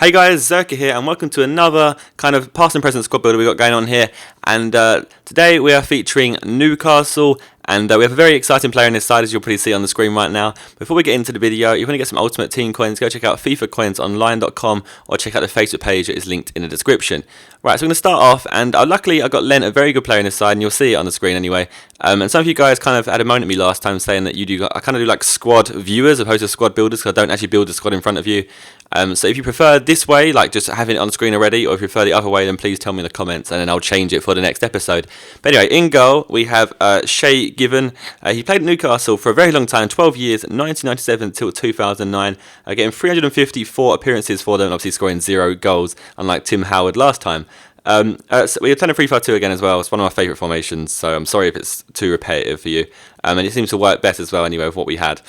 Hey guys, Zerkaa here, and welcome to another kind of past and present squad builder we've got going on here. And today we are featuring Newcastle, and we have a very exciting player in this side, as you'll probably see on the screen right now. Before we get into the video, if you want to get some Ultimate Team coins, go check out FIFAcoinsonline.com or check out the Facebook page that is linked in the description. Right, so we're going to start off, and luckily I got lent a very good player in this side, and you'll see it on the screen anyway. And some of you guys kind of had a moan at me last time saying that I kind of do like squad viewers opposed to squad builders, because I don't actually build the squad in front of you. So if you prefer this way, like just having it on the screen already, or if you prefer the other way, then please tell me in the comments and then I'll change it for the next episode. But anyway, in goal we have Shay Given. He played at Newcastle for a very long time, 12 years, 1997 until 2009, getting 354 appearances for them, and obviously scoring 0 goals, unlike Tim Howard last time. So we are playing a 3-5-2 again as well. It's one of my favourite formations, so I'm sorry if it's too repetitive for you. And it seems to work best as well anyway with what we had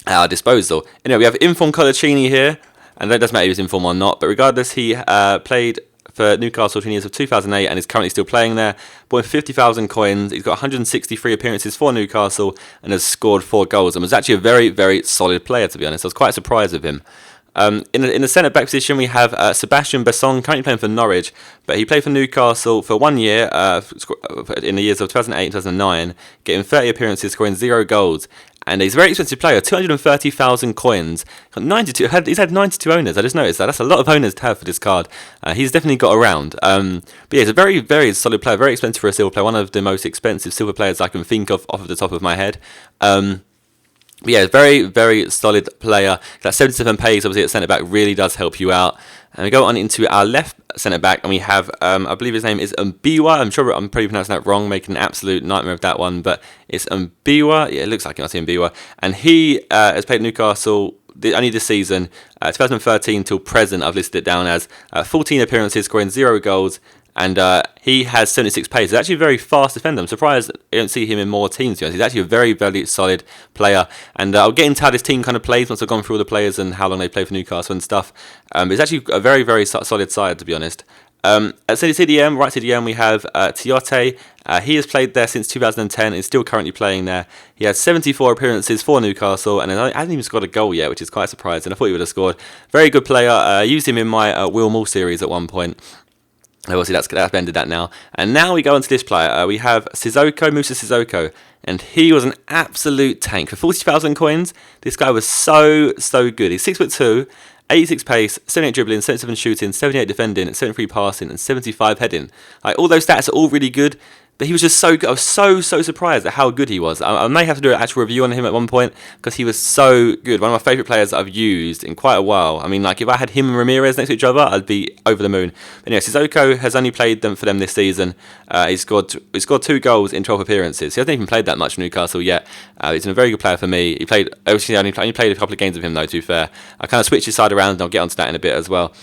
at our disposal. Anyway, we have Inform Colaccini here, and that doesn't matter if he's inform or not, but regardless, he played for Newcastle between the years of 2008 and is currently still playing there. Bought 50,000 coins. He's got 163 appearances for Newcastle and has scored 4 goals, and was actually a very, very solid player, to be honest. I was quite surprised with him. In the centre-back position, we have Sebastian Besson, currently playing for Norwich, but he played for Newcastle for 1 year in the years of 2008 and 2009, getting 30 appearances, scoring 0 goals. And he's a very expensive player, 230,000 coins. He's had 92 owners, I just noticed that. That's a lot of owners to have for this card. He's definitely got around. But yeah, he's a very, very solid player, very expensive for a silver player, one of the most expensive silver players I can think of off the top of my head. But yeah, very, very solid player. That 77 pace, obviously, at centre-back really does help you out. And we go on into our left centre-back, and we have, I believe his name is Mbiwa. I'm sure I'm probably pronouncing that wrong, making an absolute nightmare of that one. But it's Mbiwa. Yeah, it looks like it. I see Mbiwa. And he has played Newcastle only this season, 2013 till present. I've listed it down as 14 appearances, scoring 0 goals. And he has 76 pace. He's actually a very fast defender. I'm surprised I don't see him in more teams. He's actually a very, very solid player. And I'll get into how this team kind of plays once I've gone through all the players and how long they play for Newcastle and stuff. It's actually a very, very solid side, to be honest. At CDM, right CDM, we have Tiote. He has played there since 2010 and is still currently playing there. He has 74 appearances for Newcastle and hasn't even scored a goal yet, which is quite surprising. I thought he would have scored. Very good player. I used him in my Will Mull series at one point. Obviously, that's ended that now. And now we go on to this player. We have Musa Sissoko. And he was an absolute tank. For 40,000 coins, this guy was so good. He's 6'2", 86 pace, 78 dribbling, 77 shooting, 78 defending, 73 passing, and 75 heading. Like, all those stats are all really good. But he was just so good. I was so surprised at how good he was. I may have to do an actual review on him at one point because he was so good. One of my favourite players that I've used in quite a while. I mean, like, if I had him and Ramirez next to each other, I'd be over the moon. But anyway, Sissoko has only played for them this season. He scored 2 goals in 12 appearances. He hasn't even played that much for Newcastle yet. He's been a very good player for me. He played. Obviously, I only played a couple of games with him though. To be fair, I kind of switched his side around, and I'll get onto that in a bit as well.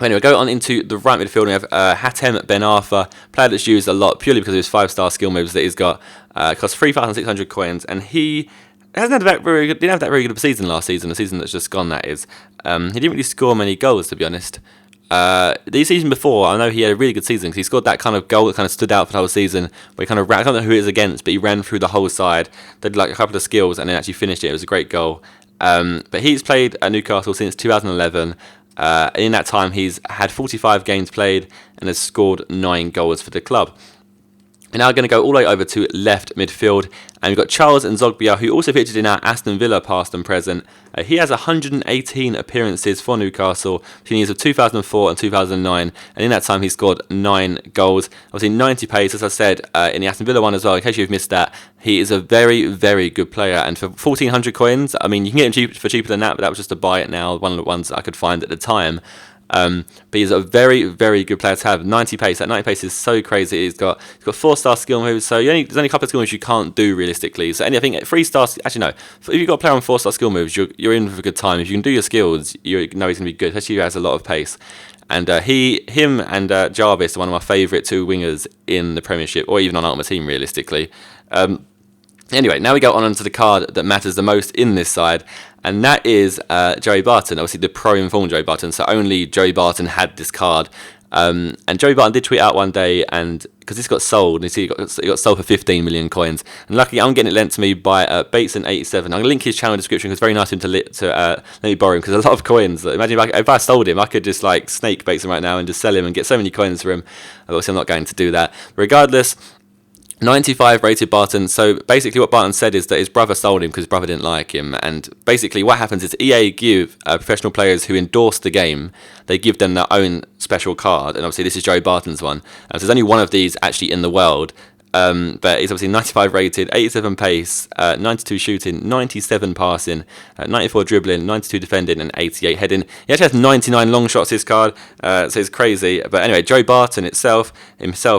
Anyway, go on into the right midfield. We have Hatem Ben Arfa, player that's used a lot purely because of his 5-star skill moves that he's got. Costs 3,600 coins, and he didn't have that very good of a season last season. The season that's just gone, that is. He didn't really score many goals, to be honest. The season before, I know he had a really good season because he scored that kind of goal that kind of stood out for the whole season. Where he kind of I don't know who it is against, but he ran through the whole side, did like a couple of skills, and then actually finished it. It was a great goal. But he's played at Newcastle since 2011. In that time, he's had 45 games played and has scored 9 goals for the club. We're now going to go all the way over to left midfield, and we've got Charles Nzogbia, who also featured in our Aston Villa past and present. He has 118 appearances for Newcastle between the years of 2004 and 2009, and in that time he scored 9 goals. Obviously 90 pace, as I said, in the Aston Villa one as well, in case you've missed that. He is a very, very good player, and for 1,400 coins, I mean, you can get him for cheaper than that, but that was just to buy it now, one of the ones that I could find at the time. But he's a very, very good player to have. 90 pace. That 90 pace is so crazy. He's got 4-star skill moves. So there's only a couple of skill moves you can't do realistically. So I think 3 stars. Actually, no. If you've got a player on 4-star skill moves, you're in for a good time. If you can do your skills, you know he's going to be good. Especially if he has a lot of pace. And him and Jarvis are one of my favourite 2 wingers in the Premiership, or even on Ultimate Team realistically. Anyway, now we go on to the card that matters the most in this side, and that is Joey Barton, obviously the pro-informed Joey Barton, so only Joey Barton had this card. And Joey Barton did tweet out one day, and because this got sold, and it got sold for 15 million coins. And luckily, I'm getting it lent to me by Bateson87. I'm going to link his channel description because it's very nice of him to let me borrow him because a lot of coins. Imagine if I sold him, I could just like snake Bateson right now and just sell him and get so many coins for him. Obviously, I'm not going to do that. Regardless, 95 rated Barton. So basically what Barton said is that his brother sold him because his brother didn't like him, and basically what happens is EA give professional players who endorse the game, they give them their own special card, and obviously this is Joey Barton's one. So there's only one of these actually in the world, but he's obviously 95 rated, 87 pace, 92 shooting, 97 passing, 94 dribbling, 92 defending, and 88 heading. He actually has 99 long shots, this card, so it's crazy. But anyway, Joey Barton himself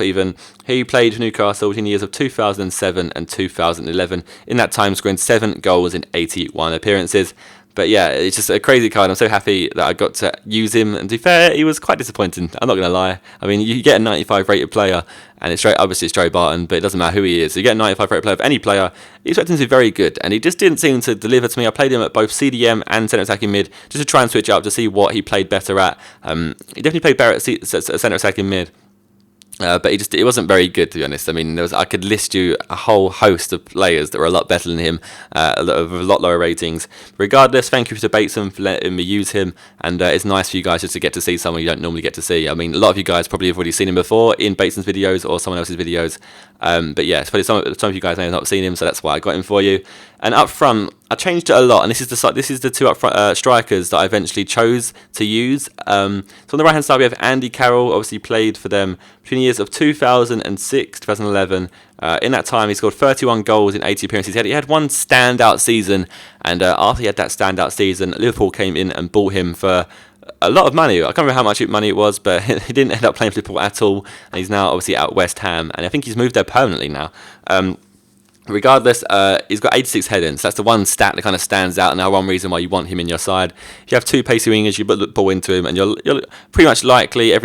even, he played for Newcastle between the years of 2007 and 2011. In that time, scoring 7 goals in 81 appearances. But yeah, it's just a crazy card. I'm so happy that I got to use him. And to be fair, he was quite disappointing. I'm not going to lie. I mean, you get a 95 rated player, and obviously it's Joey Barton, but it doesn't matter who he is. You get a 95 rated player of any player, you expect him to be very good. And he just didn't seem to deliver to me. I played him at both CDM and centre attacking mid, just to try and switch it up to see what he played better at. He definitely played better at centre attacking mid. But it wasn't very good, to be honest. I mean, I could list you a whole host of players that were a lot better than him, a lot lower ratings. Regardless, thank you to Bateson for letting me use him, and it's nice for you guys just to get to see someone you don't normally get to see. I mean, a lot of you guys probably have already seen him before in Bateson's videos or someone else's videos, but yeah, probably some of you guys may have not seen him, so that's why I got him for you. And up front, I changed it a lot, and this is the two up front strikers that I eventually chose to use. So on the right hand side we have Andy Carroll, obviously played for them between the years of 2006 2011. In that time he scored 31 goals in 80 appearances. He had one standout season, and after he had that standout season, Liverpool came in and bought him for a lot of money. I can't remember how much money it was, but he didn't end up playing for Liverpool at all, and he's now obviously at West Ham, and I think he's moved there permanently now. Regardless, he's got 86 headings. So that's the one stat that kind of stands out, and now one reason why you want him in your side. If you have two pacey wingers, you put the ball into him, and you're pretty much likely I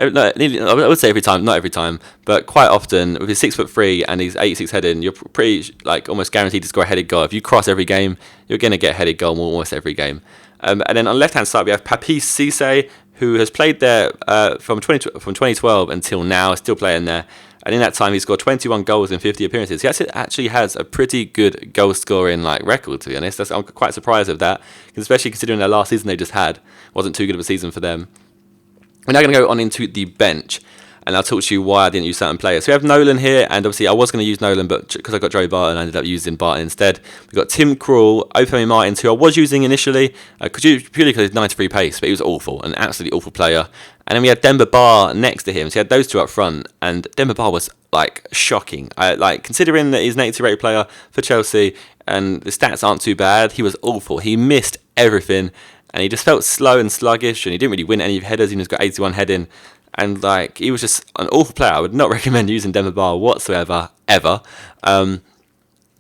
would say every time, not every time, but quite often with his 6'3" and he's 86 heading, you're pretty almost guaranteed to score a headed goal. If you cross every game, you're going to get a headed goal almost every game. And then on the left hand side we have Papis Cisse, who has played there from 2012 until now, still playing there. And in that time, he scored 21 goals in 50 appearances. He actually has a pretty good goal-scoring record, to be honest. I'm quite surprised of that, especially considering their last season they just had wasn't too good of a season for them. We're now going to go on into the bench, and I'll talk to you why I didn't use certain players. So we have Nolan here, and obviously I was going to use Nolan, but because I got Joey Barton, I ended up using Barton instead. We've got Tim Krul, Opemi Martins, who I was using initially, purely because he's 93 pace, but he was awful, an absolutely awful player. And then we had Demba Ba next to him, so he had those two up front, and Demba Ba was shocking. Considering that he's an 80 rated player for Chelsea, and the stats aren't too bad, he was awful. He missed everything, and he just felt slow and sluggish, and he didn't really win any headers. He just got 81 heading, and he was just an awful player. I would not recommend using Demba Ba whatsoever, ever.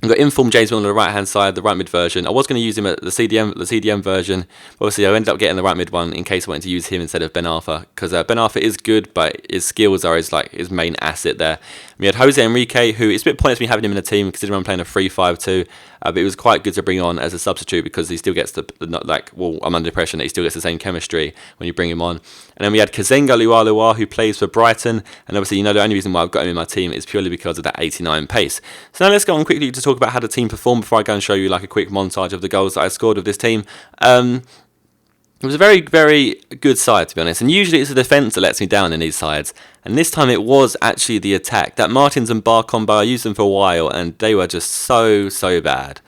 We've got informed James Milner on the right hand side, the right mid version. I was going to use him at the CDM version. Obviously, I ended up getting the right mid one in case I wanted to use him instead of Ben Arthur, because Ben Arthur is good, but his skills are his main asset there. We had Jose Enrique, who it's a bit pointless me having him in the team considering I'm playing a 3-5-2, but it was quite good to bring on as a substitute because he still gets I'm under the impression that he still gets the same chemistry when you bring him on. And then we had Kazenga Lualua, who plays for Brighton, and obviously the only reason why I've got him in my team is purely because of that 89 pace. So now let's go on quickly to talk about how the team performed before I go and show you a quick montage of the goals that I scored with this team. It was a very, very good side, to be honest, and usually it's the defence that lets me down in these sides, and this time it was actually the attack. That Martins and Bar combo, I used them for a while, and they were just so bad.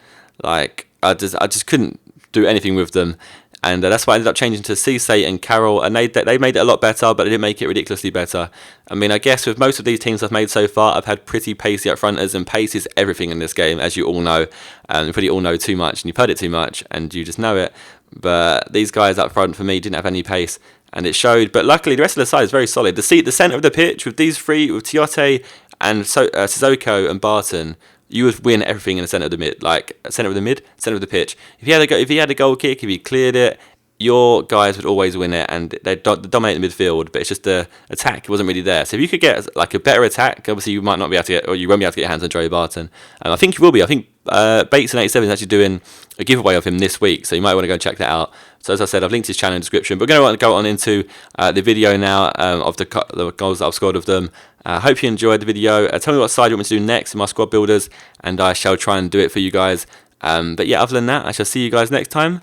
I just couldn't do anything with them, and that's why I ended up changing to Cisse and Carroll, and they made it a lot better, but they didn't make it ridiculously better. I mean, I guess with most of these teams I've made so far, I've had pretty pacey up fronters, and pace is everything in this game, as you all know. You probably all know too much, and you've heard it too much, and you just know it. But these guys up front for me didn't have any pace, and it showed. But luckily, the rest of the side is very solid. The centre of the pitch with these three, with Tiote and Sissoko and Barton, you would win everything in the centre of the mid, centre of the pitch. If he had a goal kick, if he cleared it, your guys would always win it, and they dominate the midfield, but it's just the attack wasn't really there. So if you could get like a better attack, obviously you might not be able to get, or you won't be able to get your hands on Joey Barton. I think you will be. I think Bates and 87 is actually doing a giveaway of him this week, so you might want to go check that out. So as I said, I've linked his channel in the description. But we're going to go on into the video now of the goals that I've scored of them. Hope you enjoyed the video. Tell me what side you want me to do next in my squad builders, and I shall try and do it for you guys. But yeah, other than that, I shall see you guys next time.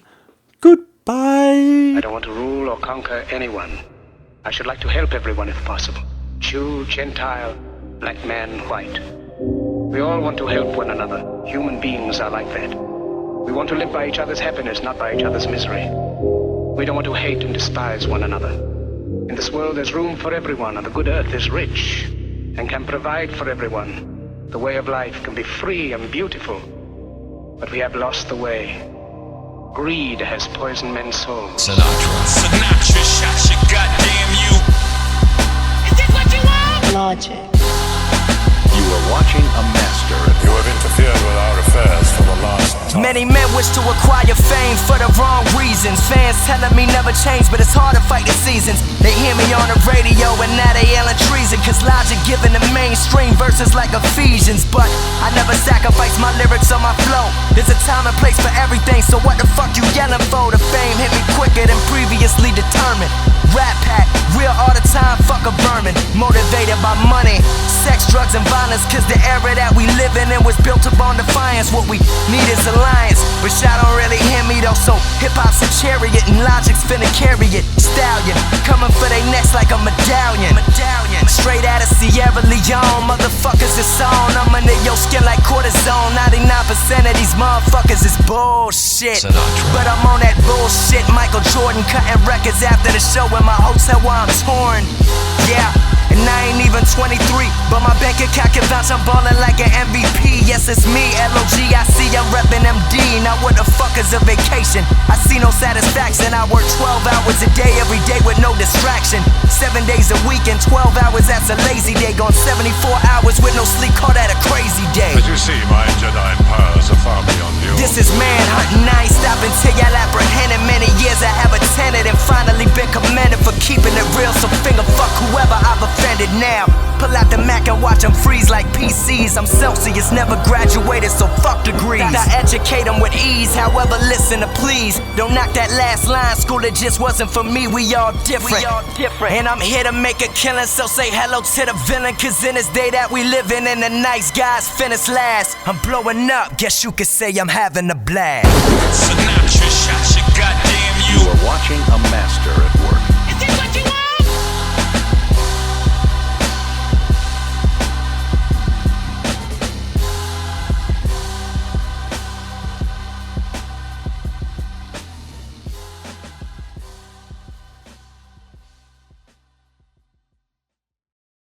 Goodbye. I don't want to rule or conquer anyone. I should like to help everyone if possible. Jew, Gentile, black man, white. We all want to help one another. Human beings are like that. We want to live by each other's happiness, not by each other's misery. We don't want to hate and despise one another. In this world there's room for everyone, and the good earth is rich and can provide for everyone. The way of life can be free and beautiful, but we have lost the way. Greed has poisoned men's souls. Sinatra shot you, goddamn you. Is this what you want? Logic. You are watching a master. You have interfered with our affairs for the last time. Many men wish to acquire fame for the wrong reasons. Fans telling me never change, but it's hard to fight the seasons. They hear me on the radio and now they yelling treason, cause Logic giving the mainstream verses like Ephesians. But I never sacrifice my lyrics on my flow. There's a time and place for everything, so what the fuck you yelling for? The fame hit me quicker than previously determined. Rap pack, real all the time, fuck a vermin. Motivated by money, sex, drugs, and violence, cause the era that we live in was built upon defiance. What we need is alliance, but y'all don't really hear me though. So hip-hop's a chariot and Logic's finna carry it. Stallion, coming for they necks like a medallion. Straight out of Sierra Leone, motherfuckers is on. I'm under your skin like cortisone. 99% of these motherfuckers is bullshit, but I'm on that bullshit. Michael Jordan cutting records after the show in my hotel while I'm torn. Yeah, and I ain't even 23, but my bank account can vouch I'm ballin' like an MVP. Yes, it's me, L-O-G-I-C, I'm reppin' MD. Now what the fuck is a vacation? I see no satisfaction. I work 12 hours a day, every day with no distraction. 7 days a week and 12 hours, that's a lazy day. Gone 74 hours with no sleep, call that a crazy day. As you see, my Jedi powers are far beyond you. This is manhunting, I ain't stopping till y'all apprehended. Many years I have attended and finally been commended for keeping it real. So finger fuck whoever I've offended now. Pull out the Mac and watch them freeze like PCs. I'm Celsius, never graduated, so fuck degrees. I educate them with ease, however listen to please. Don't knock that last line, school it just wasn't for me. We all different. And I'm here to make a killing, so say hello to the villain. Cause in this day that we living in, the nice guys finish last. I'm blowing up, guess you could say I'm having a blast. Sinatra shot you, goddamn you. You are watching a master at work.